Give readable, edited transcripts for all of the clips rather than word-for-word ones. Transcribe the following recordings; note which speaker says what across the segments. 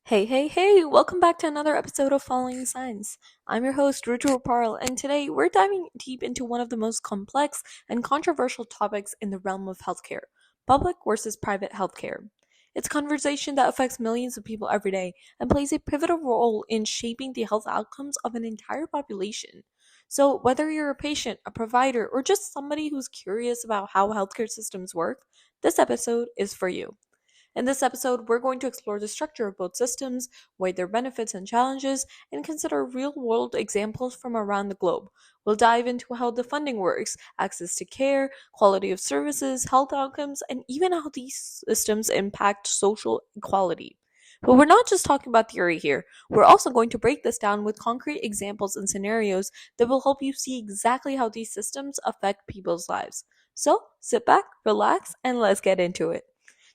Speaker 1: Hey, welcome back to another episode of Following Signs. I'm your host, Rutu Parl, and today we're diving deep into one of the most complex and controversial topics in the realm of healthcare: public versus private healthcare. It's a conversation that affects millions of people every day and plays a pivotal role in shaping the health outcomes of an entire population. So, whether you're a patient, a provider, or just somebody who's curious about how healthcare systems work, this episode is for you. In this episode, we're going to explore the structure of both systems, weigh their benefits and challenges, and consider real world examples from around the globe. We'll dive into how the funding works, access to care, quality of services, health outcomes, and even how these systems impact social equality. But we're not just talking about theory here. We're also going to break this down with concrete examples and scenarios that will help you see exactly how these systems affect people's lives. So, sit back, relax, and let's get into it.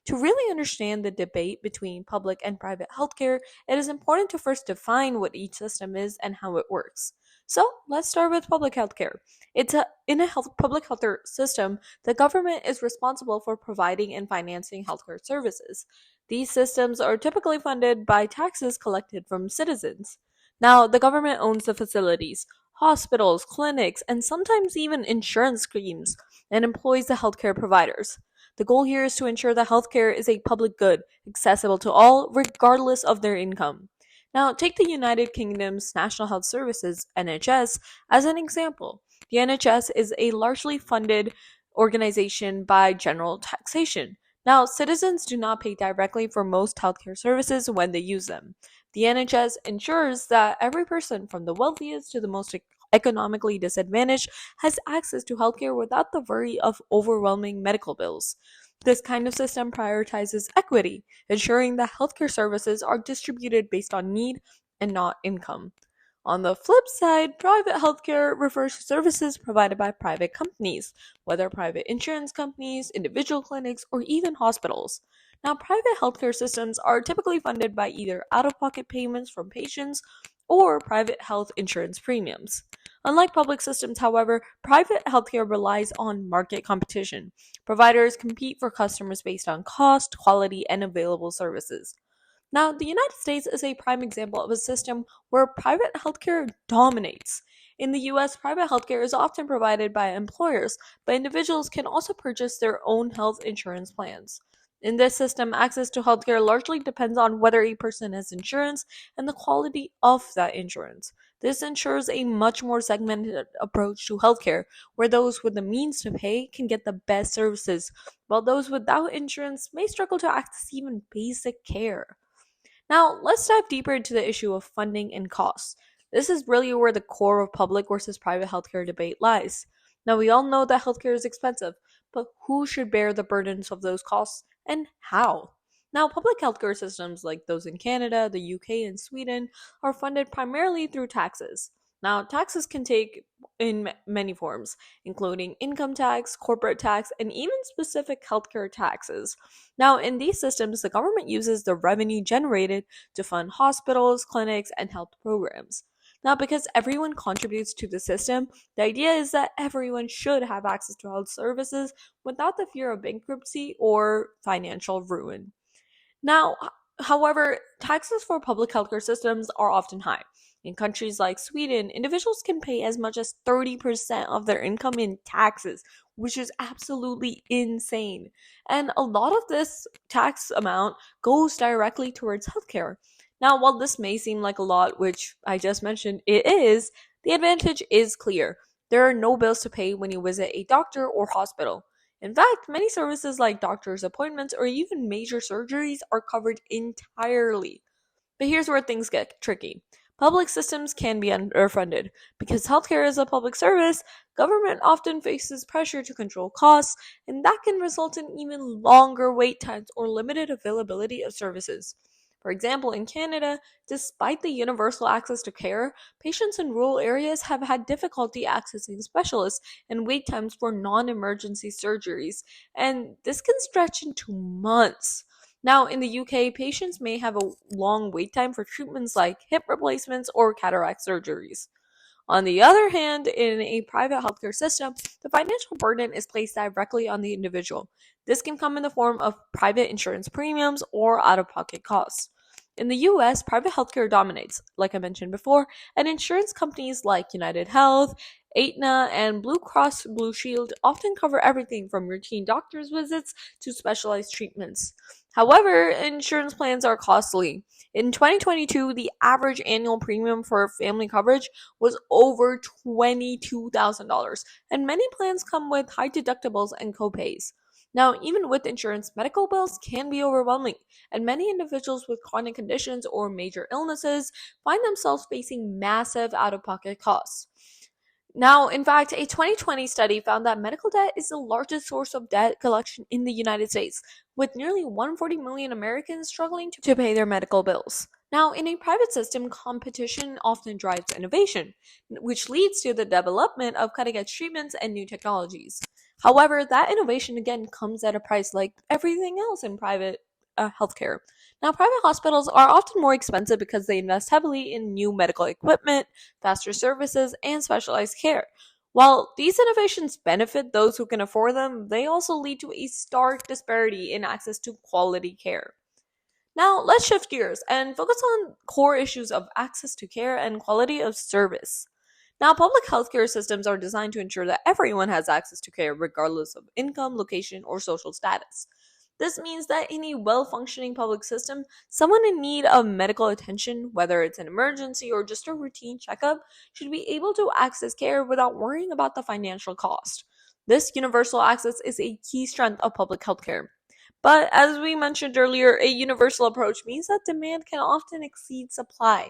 Speaker 1: To really understand the debate between public and private healthcare, it is important to first define what each system is and how it works. So, let's start with public healthcare. In a public healthcare system, the government is responsible for providing and financing healthcare services. These systems are typically funded by taxes collected from citizens. Now, the government owns the facilities, hospitals, clinics, and sometimes even insurance schemes, and employs the healthcare providers. The goal here is to ensure that healthcare is a public good, accessible to all, regardless of their income. Now, take the United Kingdom's National Health Services, NHS, as an example. The NHS is a largely funded organization by general taxation. Now, citizens do not pay directly for most healthcare services when they use them. The NHS ensures that every person, from the wealthiest to the most economically disadvantaged, has access to healthcare without the worry of overwhelming medical bills. This kind of system prioritizes equity, ensuring that healthcare services are distributed based on need and not income. On the flip side, private healthcare refers to services provided by private companies, whether private insurance companies, individual clinics, or even hospitals. Now, private healthcare systems are typically funded by either out of pocket payments from patients or private health insurance premiums. Unlike public systems, however, private healthcare relies on market competition. Providers compete for customers based on cost, quality, and available services. Now, the United States is a prime example of a system where private healthcare dominates. In the US, private healthcare is often provided by employers, but individuals can also purchase their own health insurance plans. In this system, access to healthcare largely depends on whether a person has insurance and the quality of that insurance. This ensures a much more segmented approach to healthcare, where those with the means to pay can get the best services, while those without insurance may struggle to access even basic care. Now, let's dive deeper into the issue of funding and costs. This is really where the core of public versus private healthcare debate lies. Now, we all know that healthcare is expensive, but who should bear the burdens of those costs and how? Now, public healthcare systems like those in Canada, the UK, and Sweden are funded primarily through taxes. Now, taxes can take in many forms, including income tax, corporate tax, and even specific healthcare taxes. Now, in these systems, the government uses the revenue generated to fund hospitals, clinics, and health programs. Now, because everyone contributes to the system, the idea is that everyone should have access to health services without the fear of bankruptcy or financial ruin. Now, however, taxes for public healthcare systems are often high. In countries like Sweden, individuals can pay as much as 30% of their income in taxes, which is absolutely insane. And a lot of this tax amount goes directly towards healthcare. Now, while this may seem like a lot, which I just mentioned it is, the advantage is clear. There are no bills to pay when you visit a doctor or hospital. In fact, many services like doctor's appointments or even major surgeries are covered entirely. But here's where things get tricky. Public systems can be underfunded. Because healthcare is a public service, government often faces pressure to control costs, and that can result in even longer wait times or limited availability of services. For example, in Canada, despite the universal access to care, patients in rural areas have had difficulty accessing specialists and wait times for non emergency surgeries, and this can stretch into months. Now, in the UK, patients may have a long wait time for treatments like hip replacements or cataract surgeries. On the other hand, in a private healthcare system, the financial burden is placed directly on the individual. This can come in the form of private insurance premiums or out of pocket costs. In the US, private healthcare dominates, like I mentioned before, and insurance companies like United Health, Aetna, and Blue Cross Blue Shield often cover everything from routine doctor's visits to specialized treatments. However, insurance plans are costly. In 2022, the average annual premium for family coverage was over $22,000, and many plans come with high deductibles and copays. Now, even with insurance, medical bills can be overwhelming, and many individuals with chronic conditions or major illnesses find themselves facing massive out of pocket costs. Now, in fact, a 2020 study found that medical debt is the largest source of debt collection in the United States, with nearly 140 million Americans struggling to pay their medical bills. Now, in a private system, competition often drives innovation, which leads to the development of cutting edge treatments and new technologies. However, that innovation again comes at a price like everything else in private healthcare. Now, private hospitals are often more expensive because they invest heavily in new medical equipment, faster services, and specialized care. While these innovations benefit those who can afford them, they also lead to a stark disparity in access to quality care. Now, let's shift gears and focus on core issues of access to care and quality of service. Now, public healthcare systems are designed to ensure that everyone has access to care regardless of income, location, or social status. This means that in a well functioning public system, someone in need of medical attention, whether it's an emergency or just a routine checkup, should be able to access care without worrying about the financial cost. This universal access is a key strength of public healthcare. But as we mentioned earlier, a universal approach means that demand can often exceed supply.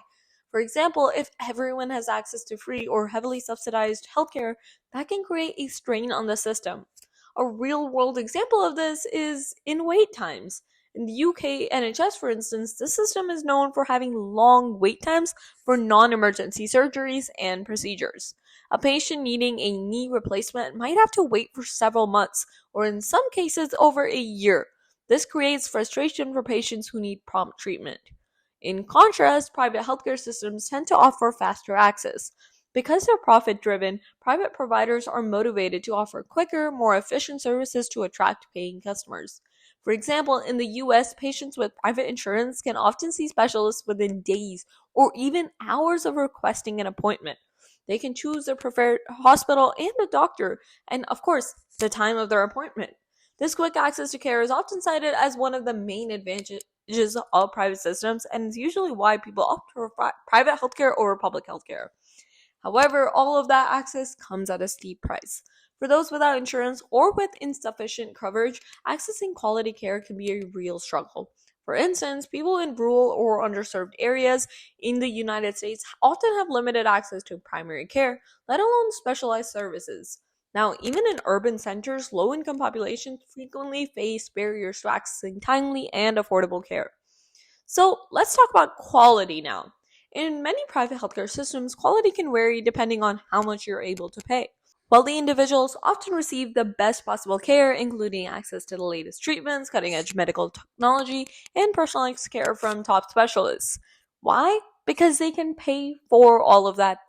Speaker 1: For example, if everyone has access to free or heavily subsidized healthcare, that can create a strain on the system. A real world example of this is in wait times. In the UK NHS, for instance, the system is known for having long wait times for non emergency surgeries and procedures. A patient needing a knee replacement might have to wait for several months, or in some cases, over a year. This creates frustration for patients who need prompt treatment. In contrast, private healthcare systems tend to offer faster access. Because they're profit driven, private providers are motivated to offer quicker, more efficient services to attract paying customers. For example, in the US, patients with private insurance can often see specialists within days or even hours of requesting an appointment. They can choose their preferred hospital and a doctor, and of course, the time of their appointment. This quick access to care is often cited as one of the main advantages of private systems, and is usually why people opt for private healthcare over public healthcare. However, all of that access comes at a steep price. For those without insurance or with insufficient coverage, accessing quality care can be a real struggle. For instance, people in rural or underserved areas in the United States often have limited access to primary care, let alone specialized services. Now, even in urban centers, low income populations frequently face barriers to accessing timely and affordable care. So, let's talk about quality now. In many private healthcare systems, quality can vary depending on how much you're able to pay. Wealthy individuals often receive the best possible care, including access to the latest treatments, cutting edge medical technology, and personalized care from top specialists. Why? Because they can pay for all of that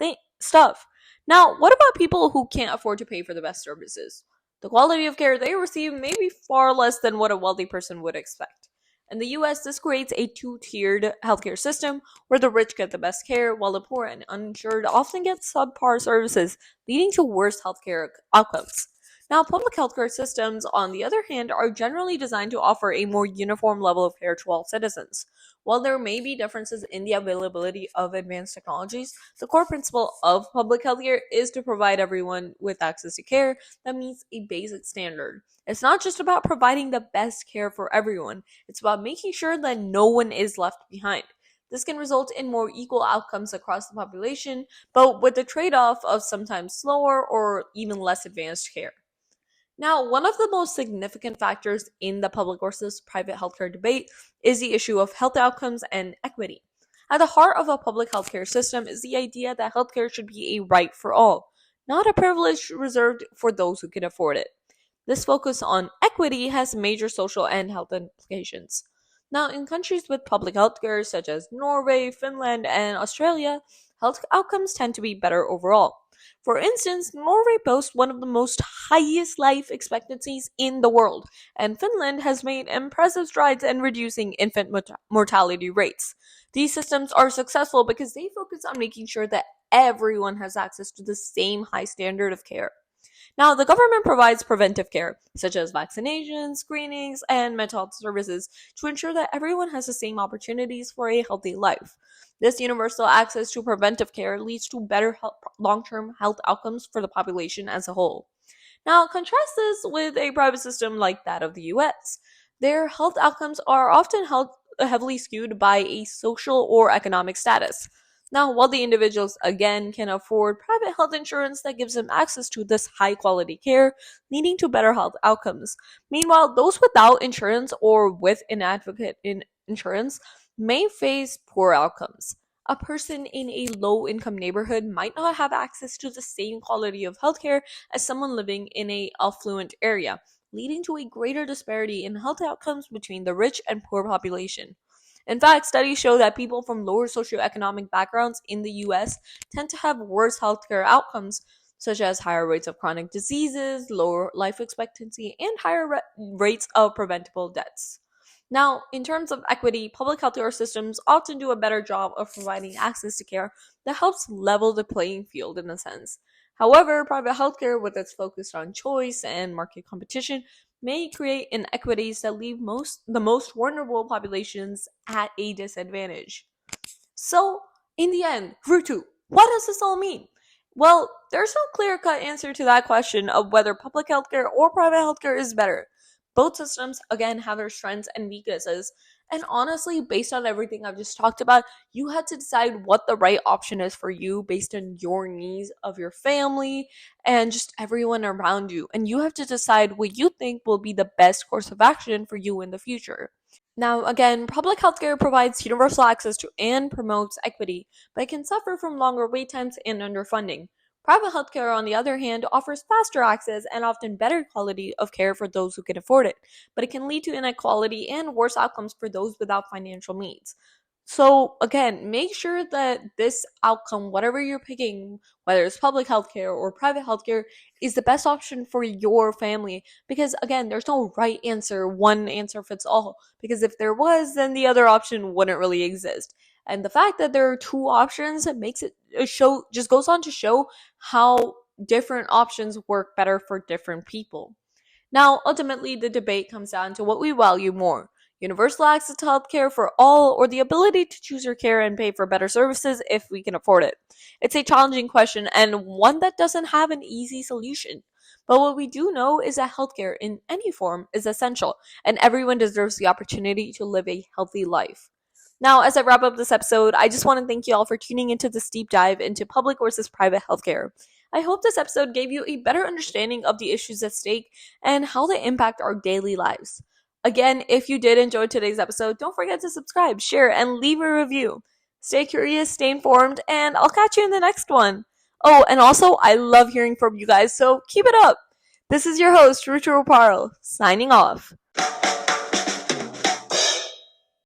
Speaker 1: stuff. Now, what about people who can't afford to pay for the best services? The quality of care they receive may be far less than what a wealthy person would expect. In the US, this creates a two-tiered healthcare system where the rich get the best care while the poor and uninsured often get subpar services, leading to worse healthcare outcomes. Now, public healthcare systems, on the other hand, are generally designed to offer a more uniform level of care to all citizens. While there may be differences in the availability of advanced technologies, the core principle of public healthcare is to provide everyone with access to care that meets a basic standard. It's not just about providing the best care for everyone, it's about making sure that no one is left behind. This can result in more equal outcomes across the population, but with the trade off of sometimes slower or even less advanced care. Now, one of the most significant factors in the public versus private healthcare debate is the issue of health outcomes and equity. At the heart of a public healthcare system is the idea that healthcare should be a right for all, not a privilege reserved for those who can afford it. This focus on equity has major social and health implications. Now, in countries with public healthcare such as Norway, Finland, and Australia, health outcomes tend to be better overall. For instance, Norway boasts one of the most highest life expectancies in the world, and Finland has made impressive strides in reducing infant mortality rates. These systems are successful because they focus on making sure that everyone has access to the same high standard of care. Now, the government provides preventive care, such as vaccinations, screenings, and mental health services, to ensure that everyone has the same opportunities for a healthy life. This universal access to preventive care leads to better long-term health outcomes for the population as a whole. Now, contrast this with a private system like that of the US. Their health outcomes are often heavily skewed by a social or economic status. Now, while the individuals again can afford private health insurance that gives them access to this high quality care, leading to better health outcomes. Meanwhile, those without insurance or with inadequate insurance may face poor outcomes. A person in a low income neighborhood might not have access to the same quality of healthcare as someone living in a affluent area, leading to a greater disparity in health outcomes between the rich and poor population. In fact, studies show that people from lower socioeconomic backgrounds in the US tend to have worse healthcare outcomes, such as higher rates of chronic diseases, lower life expectancy, and higher rates of preventable deaths. Now, in terms of equity, public healthcare systems often do a better job of providing access to care that helps level the playing field in a sense. However, private healthcare, with its focus on choice and market competition, may create inequities that leave the most vulnerable populations at a disadvantage. So, in the end, Rutu, what does this all mean? Well, there's no clear-cut answer to that question of whether public healthcare or private healthcare is better. Both systems, again, have their strengths and weaknesses. And honestly, based on everything I've just talked about, you have to decide what the right option is for you based on your needs of your family and just everyone around you. And you have to decide what you think will be the best course of action for you in the future. Now, again, public healthcare provides universal access to and promotes equity, but it can suffer from longer wait times and underfunding. Private healthcare, on the other hand, offers faster access and often better quality of care for those who can afford it, but it can lead to inequality and worse outcomes for those without financial means. So, again, make sure that this outcome, whatever you're picking, whether it's public healthcare or private healthcare, is the best option for your family. Because, again, there's no right answer, one answer fits all. Because if there was, then the other option wouldn't really exist. And the fact that there are two options makes it just goes on to show how different options work better for different people. Now, ultimately, the debate comes down to what we value more: universal access to healthcare for all, or the ability to choose your care and pay for better services if we can afford it. It's a challenging question and one that doesn't have an easy solution. But what we do know is that healthcare in any form is essential, and everyone deserves the opportunity to live a healthy life. Now, as I wrap up this episode, I just want to thank you all for tuning into this deep dive into public versus private healthcare. I hope this episode gave you a better understanding of the issues at stake and how they impact our daily lives. Again, if you did enjoy today's episode, don't forget to subscribe, share, and leave a review. Stay curious, stay informed, and I'll catch you in the next one. Oh, and also, I love hearing from you guys, so keep it up. This is your host, Rucha Ruparl, signing off.